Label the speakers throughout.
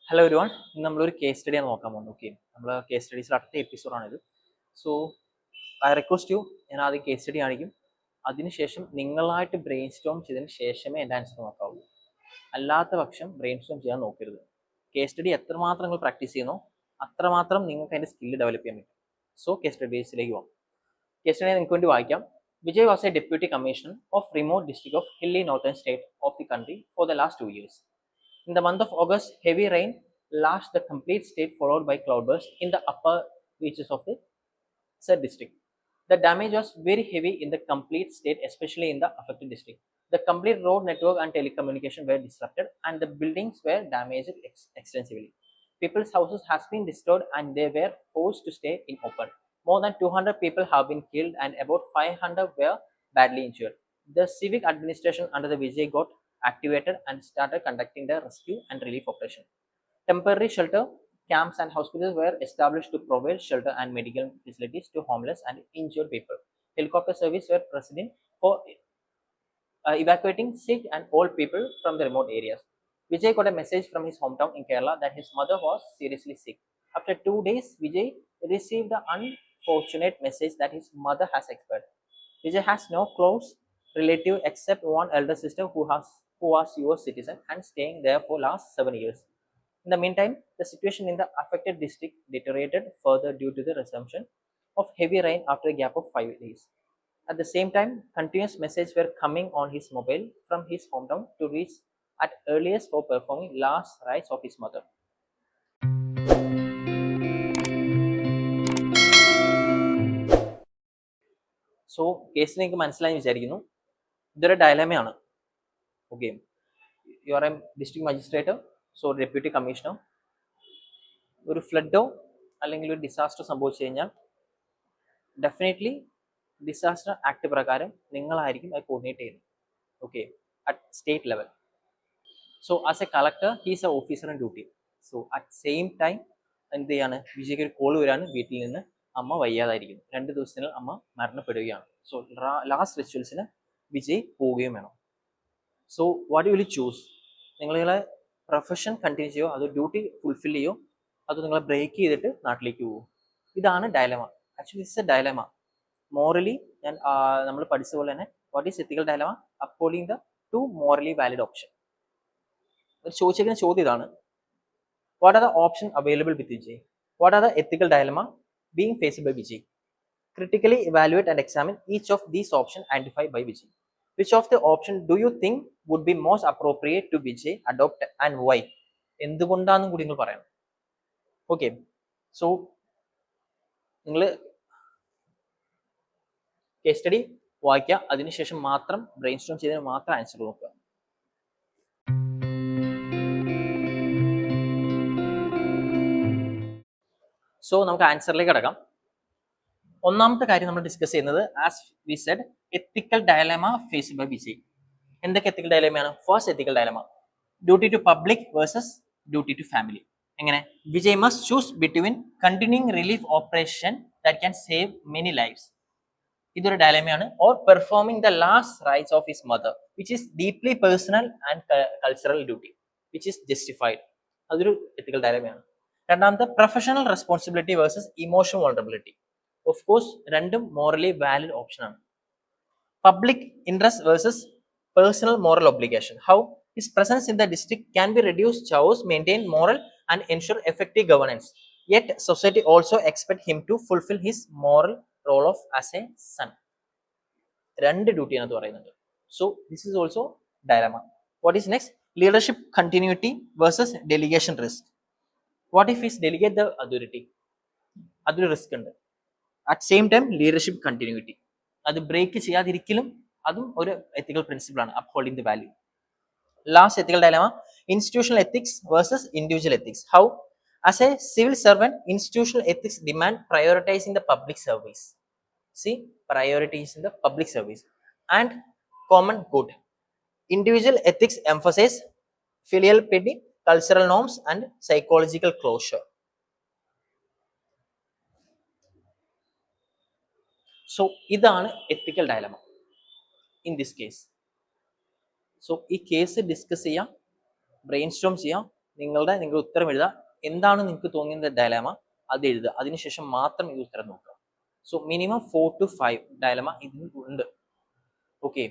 Speaker 1: Hello everyone. ഇന്ന് നമ്മളൊരു case സ്റ്റഡിയാണ് നോക്കാൻ പോകുന്നത്. ഓക്കെ, നമ്മൾ കേസ് സ്റ്റഡീസിൽ അടുത്ത എപ്പിസോഡാണിത്. സോ ഐ റിക്വസ്റ്റ് യു, ഞാൻ ആദ്യം കേസ് സ്റ്റഡി കാണിക്കും. അതിനുശേഷം നിങ്ങളായിട്ട് ബ്രെയിൻ സ്റ്റോം ചെയ്തതിന് ശേഷമേ എൻ്റെ ആൻസർ നോക്കാവൂ. അല്ലാത്ത പക്ഷം ബ്രെയിൻ സ്റ്റോം ചെയ്യാൻ നോക്കരുത്. കേസ് സ്റ്റഡി എത്രമാത്രം നിങ്ങൾ പ്രാക്ടീസ് ചെയ്യുന്നോ അത്രമാത്രം നിങ്ങൾക്ക് അതിൻ്റെ സ്കില്ല് ഡെവലപ്പ് ചെയ്യാൻ പറ്റും. സോ കേസ് സ്റ്റഡീസിലേക്ക് പോകാം. കേസ് സ്റ്റഡി നിങ്ങൾക്ക് വേണ്ടി വായിക്കാം. Vijay was a deputy commissioner of remote district of hilly northern state of the country for the last 2 years. In the month of August, heavy rain lashed the complete state, followed by cloudbursts in the upper reaches of the said district. The damage was very heavy in the complete state, especially in the affected district. The complete road network and telecommunication were disrupted, and the buildings were damaged extensively. People's houses has been disturbed, and they were forced to stay in open. More than 200 people have been killed, and about 500 were badly injured. The civic administration under the Vijay got activated and started conducting the rescue and relief operation. Temporary shelter camps and hospitals were established to provide shelter and medical facilities to homeless and injured people. Helicopter service were present for evacuating sick and old people from the remote areas. Vijay got a message from his hometown in Kerala that his mother was seriously sick. After 2 days, Vijay received the unfortunate message that his mother has expired. Vijay has no close relative except one elder sister who was US citizen and staying there for last 7 years. In the meantime, the situation in the affected district deteriorated further due to the resumption of heavy rain after a gap of 5 days. At the same time, continuous messages were coming on his mobile from his hometown to reach at earliest for performing last rites of his mother. So case നിങ്ങൾക്ക് മനസ്സിലായി വിചാരിക്കുന്നു. ഇതൊരു ഡയലമയാണ്. Okay, you are a district magistrate, so deputy commissioner. ഒരു ഫ്ലഡോ അല്ലെങ്കിൽ ഒരു disaster സംഭവിച്ചു കഴിഞ്ഞാൽ ഡെഫിനറ്റ്ലി ഡിസാസ്റ്റർ ആക്ട് പ്രകാരം നിങ്ങളായിരിക്കും അത് കോർഡിനേറ്റ് ചെയ്യുന്നത്. Okay, at state level. So as A collector he's A officer in duty. So at same time എന്ത് ചെയ്യാണ്, വിജയ്ക്ക് ഒരു കോൾ വരാണ്, വീട്ടിൽ നിന്ന് അമ്മ വയ്യാതായിരിക്കുന്നു, 2 ദിവസത്തിന് അമ്മ മരണപ്പെടുകയാണ്. സോ ലാസ്റ്റ് റിച്വൽസിന് വിജയ് പോവുകയും വേണം. So what you will choose? നിങ്ങളെ പ്രൊഫഷൻ കണ്ടിന്യൂ ചെയ്യോ, അതോ ഡ്യൂട്ടി ഫുൾഫിൽ ചെയ്യോ, അതോ നിങ്ങളെ ബ്രേക്ക് ചെയ്തിട്ട് നാട്ടിലേക്ക് പോകുമോ? ഇതാണ് dilemma. Actually it's a dilemma. Morally ഞാൻ നമ്മൾ പഠിച്ച പോലെ തന്നെ what is ethical dilemma? Upholding the 2 morally valid option. ചോദിച്ചിരിക്കുന്ന ചോദ്യം ഇതാണ്: what are the option available with Vijay? What are the ethical dilemma being faced by Vijay? Critically evaluate and examine each of these options identified by Vijay. Which of the option do you think would be most appropriate to Vijay adopt and why? എന്തുകൊണ്ടാണെന്നും കൂടി നിങ്ങൾ പറയണം. Okay, so നിങ്ങൾ case study വായിക്കുക, അതിനുശേഷം മാത്രം brain Storm ചെയ്തതിന് മാത്രം answer നോക്കുക. സോ നമുക്ക് ആൻസറിലേക്ക് കിടക്കാം. ഒന്നാമത്തെ കാര്യം നമ്മൾ ഡിസ്കസ് ചെയ്യുന്നത്, as we said, ethical dilemma faced by Vijay. എന്തൊക്കെ എത്തിക്കൽ ഡയലമയാണ്? First ethical dilemma, duty to public versus duty to family. എങ്ങനെ? Vijay must choose between continuing relief operation that can save many lifes, ഇതൊരു ഡയലമയാണ്, or performing the last rites of his mother, which is deeply personal and cultural duty which is justified. അതൊരു ethical ഡയലമയാണ്. രണ്ടാമത്തെ, professional responsibility versus emotional vulnerability. Of course രണ്ടും morally valid ഓപ്ഷനാണ്. Public interest versus personal moral obligation. How his presence in the district can be reduce chaos, maintain moral and ensure effective governance. Yet society also expect him to fulfil his moral role of as a son. രണ്ട് ഡ്യൂട്ടിയാണ് അത് പറയുന്നത്. So this is also dilemma. What is next? Leadership continuity versus delegation risk. What if his delegate the authority? അതൊരു risk ഉണ്ട്. At same time leadership continuity, അത് break ചെയ്യാതിരിക്കലും അതും ഒരു എത്തിക്കൽ പ്രിൻസിപ്പിൾ ആണ്, upholding the value. Last ethical dilemma, institutional ethics versus individual ethics. How as a civil servant institutional ethics demand prioritising the public service. See, prioritizing the public service and common good. Individual ethics emphasize filial piety, cultural norms, and psychological closure. So, ഇതാണ് ethical dilemma in this case. So, ഈ case discuss ചെയ്യാം, brain Storm ചെയ്യാം, നിങ്ങൾ ഉത്തരം എഴുതുക. എന്താണ് നിങ്ങൾക്ക് തോന്നിയ ഡയലമ അത് എഴുതുക. അതിനുശേഷം മാത്രം ഈ ഉത്തരം നോക്കുക. സോ മിനിമം 4 to 5 ഡയലമ ഇതിൽ ഉണ്ട്. ഓക്കെ,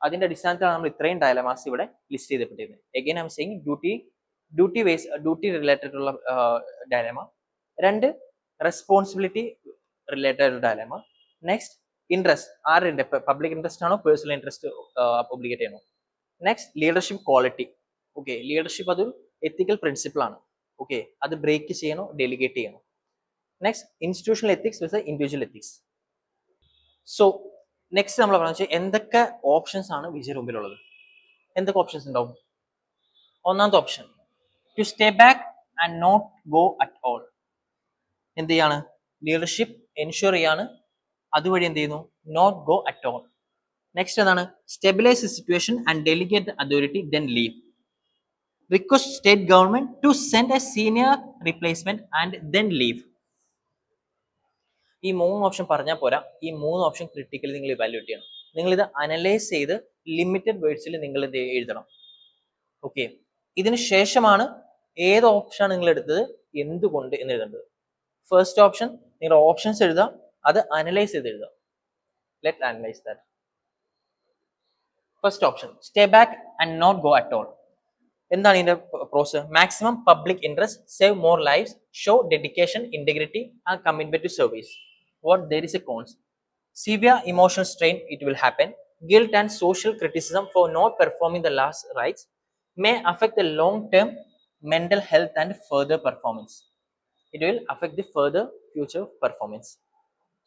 Speaker 1: അതിന്റെ അടിസ്ഥാനത്തിലാണ് നമ്മൾ ഇത്രയും ഡയലമാസ് ഇവിടെ ലിസ്റ്റ് ചെയ്തിട്ടുള്ളത്. Again I'm saying duty related ഉള്ള dilemma, 2 responsibility related dilemma, next interest, ആരുടെ പബ്ലിക് ഇൻട്രസ്റ്റ് ആണോ പേഴ്സണൽ ഇൻട്രസ്റ്റ് ഒബ്ലിഗേറ്റ് ചെയ്യണോ, next leadership quality. Okay, leadership അതൊരു എത്തിക്കൽ പ്രിൻസിപ്പിൾ ആണ്. ഓക്കെ, അത് ബ്രേക്ക് ചെയ്യണോ ഡെലിഗേറ്റ് ചെയ്യണോ. Next institutional ethics with individual ethics. So next നമ്മൾ പറഞ്ഞു എന്തൊക്കെ ഓപ്ഷൻസ് ആണ് വിജയ് മുമ്പിലുള്ളത്. എന്തൊക്കെ ഓപ്ഷൻസ് ഉണ്ടാവും? ഒന്നാമത്തെ option to stay back and not go at all. എന്ത് ചെയ്യാണ്? ലീഡർഷിപ്പ് എൻഷുർ ചെയ്യാണ്, അതുവഴി എന്ത് ചെയ്യുന്നു? Not go at all. Next എന്താണ്? Stabilise the situation and delegate the authority then leave. Request state government to send a senior replacement and then leave. ഈ 3 option പറഞ്ഞാൽ പോരാ, ഈ 3 ഓപ്ഷൻ ക്രിട്ടിക്കലി നിങ്ങൾ ഇവാലുവേറ്റ് ചെയ്യണം. നിങ്ങൾ ഇത് അനലൈസ് ചെയ്ത് ലിമിറ്റഡ് വേർഡ്സിൽ നിങ്ങൾ ഇത് എഴുതണം. ഓക്കെ, ഇതിന് ശേഷമാണ് ഏത് ഓപ്ഷനാണ് നിങ്ങൾ എടുത്തത് എന്തുകൊണ്ട് എന്ന് എഴുതേണ്ടത്. ഫസ്റ്റ് ഓപ്ഷൻ നിങ്ങൾ ഓപ്ഷൻസ് എഴുതുക, അത് അനലൈസ് ചെയ്ത് എഴുതുക. Let analyse that. First option stay back and not go at all. എന്താണ് ഇതിന്റെ process? Maximum public interest, save more lives, show dedication, integrity and commitment to service. What there is a cons. Severe emotional strain it will happen. Guilt and social criticism for not performing the last rites may affect the long-term mental health and further performance. It will affect the further future performance.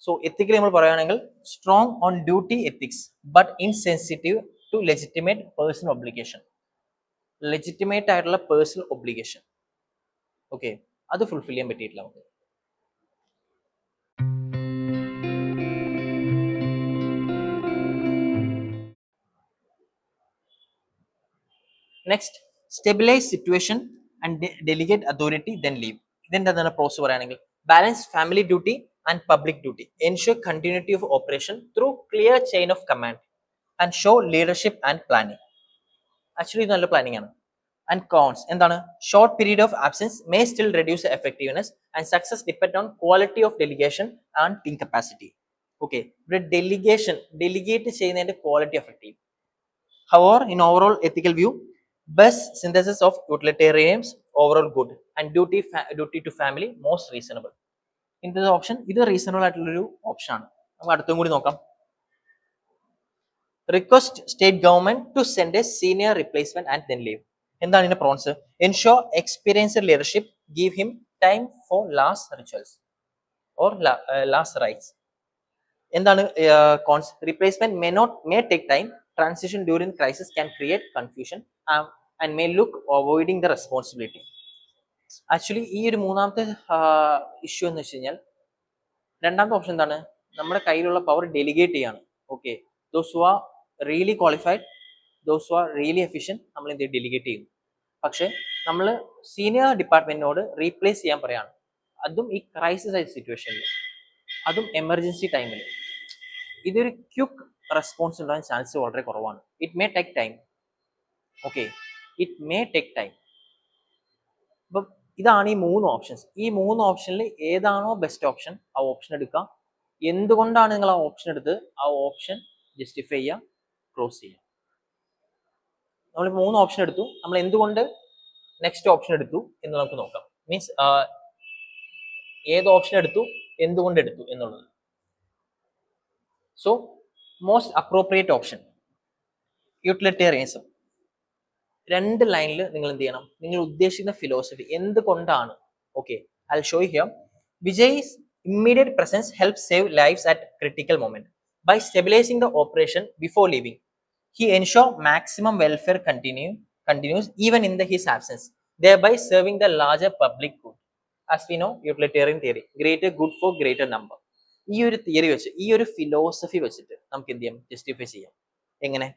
Speaker 1: So ethically നമ്മൾ പറയുകയാണെങ്കിൽ strong on duty ethics but insensitive to legitimate personal obligation. Legitimate ആയിട്ടുള്ള personal obligation. Okay, അത് fulfil ചെയ്യാൻ പറ്റിയിട്ടില്ല നമുക്ക്. Next stabilise situation and delegate authority then leave. ഇതിന്റെ എന്താണ് process പറയുകയാണെങ്കിൽ balance family duty and public duty, ensure continuity of operation through clear chain of command and show leadership and planning. Actually ഇത് നല്ല planning ആണ്. And cons എന്താണ്? Short period of absence may still reduce effectiveness and success depend on quality of delegation and team capacity. Okay, ഇവിടെ delegate ചെയ്യുന്നതിന്റെ quality effective. However, in overall ethical view, best synthesis of utilitarianism, overall good, and duty to family most reasonable. In this option, ഇത് reasonable ആയിട്ടുള്ളൊരു option ആണ്. നമുക്ക് അടുത്തും കൂടി നോക്കാം. Request state government to send a senior replacement and then leave. എന്താണ് ഇതിന്റെ pros? Ensure experienced leadership, give him time for last rituals or last rites. എന്താണ് cons? Replacement may take time. Transition during crisis can create confusion and may look avoiding the responsibility. Actually ഈ ഒരു മൂന്നാമത്തെ issue എന്ന് വെച്ച് കഴിഞ്ഞാൽ, രണ്ടാമത്തെ option എന്താണ്? നമ്മുടെ കയ്യിലുള്ള പവർ ഡെലിഗേറ്റ് ചെയ്യാണ്. Okay, those who are really qualified, those who are really efficient, നമ്മൾ എന്ത് ഡെലിഗേറ്റ് ചെയ്യുന്നു. പക്ഷെ നമ്മൾ സീനിയർ ഡിപ്പാർട്ട്മെന്റിനോട് റീപ്ലേസ് ചെയ്യാൻ പറയാണ്, അതും ഈ ക്രൈസിസ് ആയ സിറ്റുവേഷനിൽ, അതും എമർജൻസി ടൈമിൽ. ഇതൊരു ക്വിക്ക് റെസ്പോൺസ് ഉണ്ടാകാൻ ചാൻസ് വളരെ കുറവാണ്. It may take time. Okay, it may take time. അപ്പം ഇതാണ് ഈ 3 ഓപ്ഷൻസ്. ഈ 3 ഓപ്ഷനിൽ ഏതാണോ ബെസ്റ്റ് ഓപ്ഷൻ ആ ഓപ്ഷൻ എടുക്കുക. എന്തുകൊണ്ടാണ് നിങ്ങൾ ആ ഓപ്ഷൻ എടുത്തത്, ആ ഓപ്ഷൻ ജസ്റ്റിഫൈ ചെയ്യുക, ക്ലോസ് ചെയ്യുക. നമ്മൾ 3 ഓപ്ഷൻ എടുത്തു, നമ്മൾ എന്തുകൊണ്ട് നെക്സ്റ്റ് ഓപ്ഷൻ എടുത്തു എന്ന് നമുക്ക് നോക്കാം. മീൻസ് ഏത് ഓപ്ഷൻ എടുത്തു, എന്തുകൊണ്ട് എടുത്തു എന്നുള്ളത്. So most appropriate option utilitarianism. 2 ലൈനിൽ നിങ്ങൾ എന്ത് ചെയ്യണം? നിങ്ങൾ ഉദ്ദേശിക്കുന്ന ഫിലോസഫി എന്തുകൊണ്ടാണ്. Okay, I show you here. Vijay's immediate presence helps save lives at critical moment. By stabilizing the operation before leaving, he ensure maximum welfare continues even in his absence, thereby serving the larger public good. As we know, utilitarian theory, greater good for greater number. ഈ ഒരു theory വെച്ച്, ഈ ഒരു philosophy വെച്ചിട്ട് നമുക്ക് എന്ത് ചെയ്യാം? Justify ചെയ്യാം. എങ്ങനെ?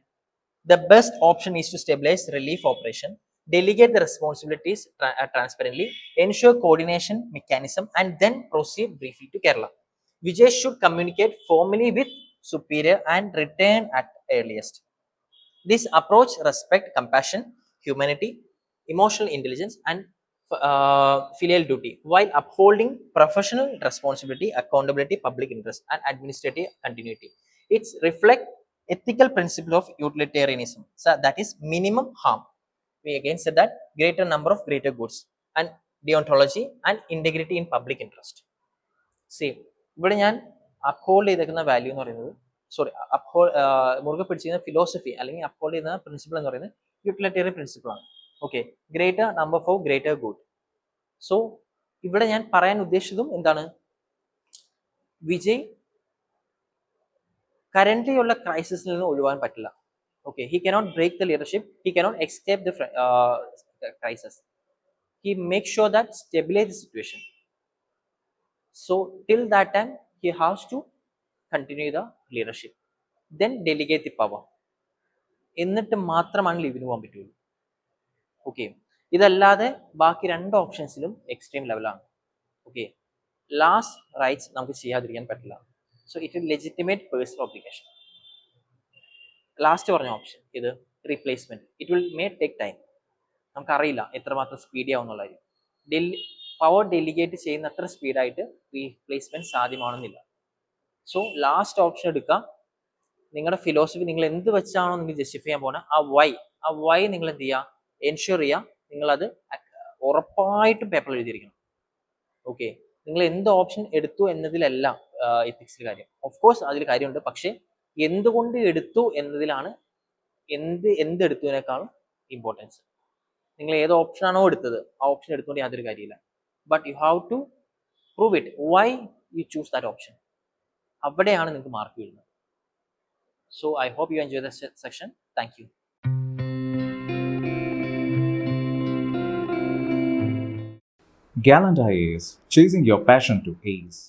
Speaker 1: The best option is to stabilize relief operation, delegate the responsibilities transparently, ensure coordination mechanism, and then proceed briefly to Kerala. Vijay should communicate formally with superior and return at earliest. This approach respect compassion, humanity, emotional intelligence, and filial duty, while upholding professional responsibility, accountability, public interest, and administrative continuity. It's reflect ethical principle of utilitarianism. So that is minimum harm. We again said that greater number of greater goods, and deontology and integrity in public interest. Same ഇവിടെ ഞാൻ uphold ചെയ്തേക്കുന്ന value എന്ന് പറയുന്നത്, sorry, മുറുകെ പിടിച്ചിരിക്കുന്ന philosophy അല്ലെങ്കിൽ uphold ചെയ്യുന്ന principle എന്ന് പറയുന്നത് യൂട്ടിലിറ്റേറിയൻ പ്രിൻസിപ്പിൾ ആണ്. Okay, greater number for greater good. So ഇവിടെ ഞാൻ പറയാൻ ഉദ്ദേശിച്ചതും എന്താണ്, വിജയ് കറന്റ്ലി ഉള്ള ക്രൈസിസിൽ നിന്ന് ഒഴിവാൻ പറ്റില്ല. Okay, he cannot break the leadership, he cannot escape the crisis, he make sure that stabilise the situation. So till that time he has to continue the leadership, then delegate the power. എന്നിട്ട് മാത്രമാണ് ലീവിന് പോകാൻ പറ്റുള്ളൂ. Okay, ഇതല്ലാതെ ബാക്കി രണ്ട് ഓപ്ഷൻസിലും extreme ലെവലാണ്. Okay, last rights നമുക്ക് ചെയ്യാതിരിക്കാൻ പറ്റില്ല. So it will legitimate personal obligation. Last പറഞ്ഞ ഓപ്ഷൻ ഇത് replacement, it will may take time. നമുക്കറിയില്ല എത്രമാത്രം സ്പീഡി ആവുന്നുള്ളത്. പവർ ഡെലിഗേറ്റ് ചെയ്യുന്ന അത്ര സ്പീഡായിട്ട് റീപ്ലേസ്മെന്റ് സാധ്യമാണെന്നില്ല. സോ ലാസ്റ്റ് ഓപ്ഷൻ എടുക്കുക. നിങ്ങളുടെ ഫിലോസഫി നിങ്ങൾ എന്ത് വെച്ചാണോ നിങ്ങൾ ജസ്റ്റിഫൈ ചെയ്യാൻ പോകുന്നത്, ആ വൈ നിങ്ങൾ എന്ത് ചെയ്യുക, എൻഷുർ ചെയ്യുക, നിങ്ങളത് ഉറപ്പായിട്ടും പേപ്പറിൽ എഴുതിയിരിക്കണം. ഓക്കെ, നിങ്ങൾ എന്ത് ഓപ്ഷൻ എടുത്തു എന്നതിലല്ല എത്തിക്സിൽ കാര്യം. ഓഫ് കോഴ്സ് അതിൽ കാര്യമുണ്ട്, പക്ഷെ എന്തുകൊണ്ട് എടുത്തു എന്നതിലാണ് എന്തെടുത്തതിനേക്കാളും ഇമ്പോർട്ടൻസ്. നിങ്ങൾ ഏത് ഓപ്ഷനാണോ എടുത്തത് ആ ഓപ്ഷൻ എടുത്തുകൊണ്ട് യാതൊരു കാര്യമില്ല. But you have to prove it, why you choose that option. അവിടെയാണ് നിങ്ങൾക്ക് മാർക്ക് വീഴുന്നത്. So I hope you enjoy this section. Thank you.
Speaker 2: Gallant IAS, chasing your passion to ace.